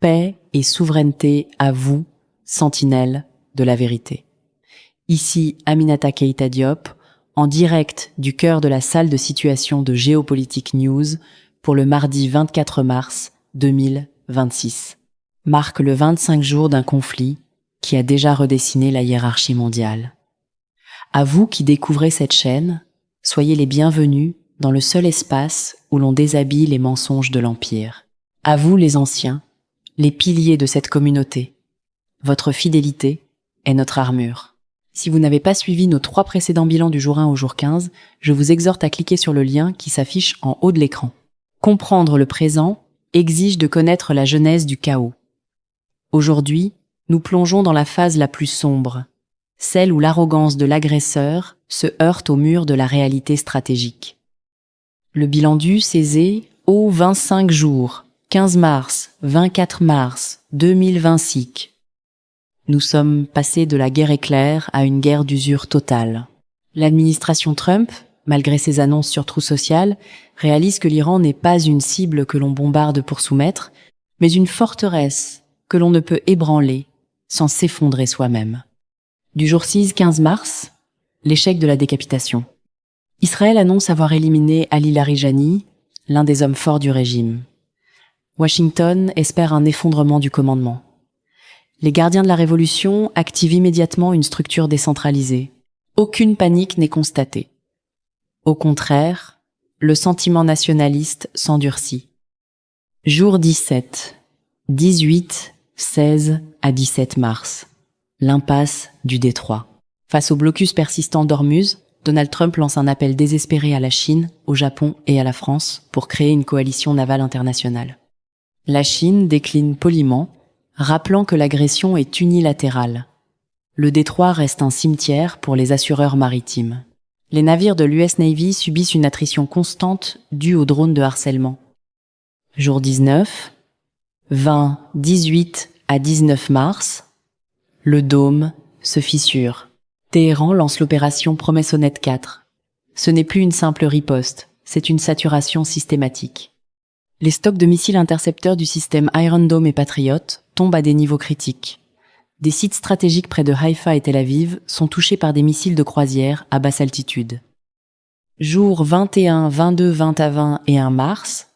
paix et souveraineté à vous, sentinelles de la vérité. Ici Aminata Keita Diop, en direct du cœur de la salle de situation de Géopolitique News pour le mardi 24 mars 2026. Marque le 25 jours d'un conflit qui a déjà redessiné la hiérarchie mondiale. À vous qui découvrez cette chaîne, soyez les bienvenus dans le seul espace où l'on déshabille les mensonges de l'Empire. À vous les anciens, les piliers de cette communauté. Votre fidélité est notre armure. Si vous n'avez pas suivi nos 3 précédents bilans du jour 1 au jour 15, je vous exhorte à cliquer sur le lien qui s'affiche en haut de l'écran. Comprendre le présent exige de connaître la genèse du chaos. Aujourd'hui, nous plongeons dans la phase la plus sombre, celle où l'arrogance de l'agresseur se heurte au mur de la réalité stratégique. Le bilan du Césé au 25 jours, 15 mars, 24 mars 2026. Nous sommes passés de la guerre éclair à une guerre d'usure totale. L'administration Trump, malgré ses annonces sur Truth Social, réalise que l'Iran n'est pas une cible que l'on bombarde pour soumettre, mais une forteresse que l'on ne peut ébranler sans s'effondrer soi-même. Du jour 6, 15 mars, l'échec de la décapitation. Israël annonce avoir éliminé Ali Larijani, l'un des hommes forts du régime. Washington espère un effondrement du commandement. Les gardiens de la révolution activent immédiatement une structure décentralisée. Aucune panique n'est constatée. Au contraire, le sentiment nationaliste s'endurcit. Jour 17, 18, 16 à 17 mars. L'impasse du détroit. Face au blocus persistant d'Ormuz, Donald Trump lance un appel désespéré à la Chine, au Japon et à la France pour créer une coalition navale internationale. La Chine décline poliment, rappelant que l'agression est unilatérale. Le détroit reste un cimetière pour les assureurs maritimes. Les navires de l'US Navy subissent une attrition constante due aux drones de harcèlement. Jour 19, 20, 18 à 19 mars, le dôme se fissure. Téhéran lance l'opération Promesse Honnête 4. Ce n'est plus une simple riposte, c'est une saturation systématique. Les stocks de missiles intercepteurs du système Iron Dome et Patriot tombent à des niveaux critiques. Des sites stratégiques près de Haïfa et Tel Aviv sont touchés par des missiles de croisière à basse altitude. Jours 21, 22, 20 et 1 mars,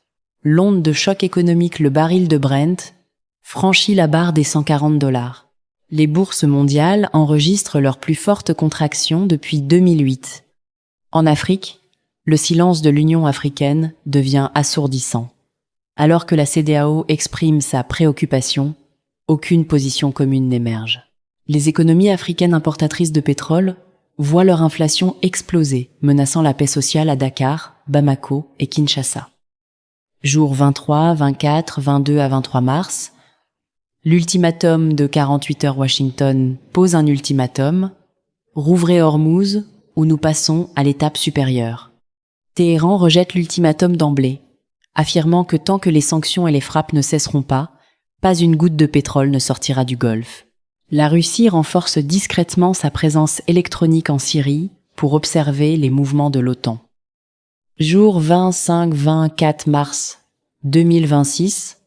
l'onde de choc économique le baril de Brent franchit la barre des $140. Les bourses mondiales enregistrent leur plus forte contraction depuis 2008. En Afrique, le silence de l'Union africaine devient assourdissant. Alors que la CEDEAO exprime sa préoccupation, aucune position commune n'émerge. Les économies africaines importatrices de pétrole voient leur inflation exploser, menaçant la paix sociale à Dakar, Bamako et Kinshasa. Jours 23, 24, 22 à 23 mars, l'ultimatum de 48 heures Washington pose un ultimatum, rouvrez Hormuz ou nous passons à l'étape supérieure. Téhéran rejette l'ultimatum d'emblée, affirmant que tant que les sanctions et les frappes ne cesseront pas une goutte de pétrole ne sortira du Golfe. La Russie renforce discrètement sa présence électronique en Syrie pour observer les mouvements de l'OTAN. Jour 25-24 mars 2026,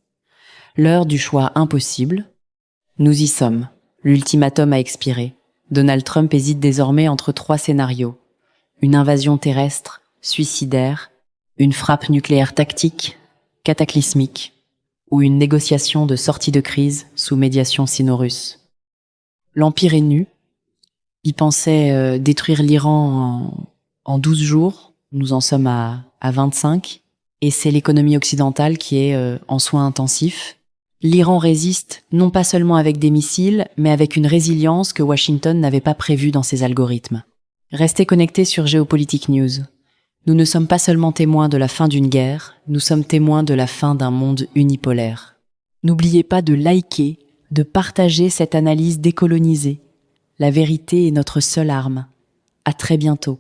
l'heure du choix impossible. Nous y sommes. L'ultimatum a expiré. Donald Trump hésite désormais entre 3 scénarios. Une invasion terrestre, suicidaire, une frappe nucléaire tactique, cataclysmique, ou une négociation de sortie de crise sous médiation sino-russe. L'Empire est nu. Il pensait détruire l'Iran en 12 jours. Nous en sommes à 25. Et c'est l'économie occidentale qui est en soins intensifs. L'Iran résiste non pas seulement avec des missiles, mais avec une résilience que Washington n'avait pas prévue dans ses algorithmes. Restez connectés sur Géopolitique News. Nous ne sommes pas seulement témoins de la fin d'une guerre, nous sommes témoins de la fin d'un monde unipolaire. N'oubliez pas de liker, de partager cette analyse décolonisée. La vérité est notre seule arme. À très bientôt.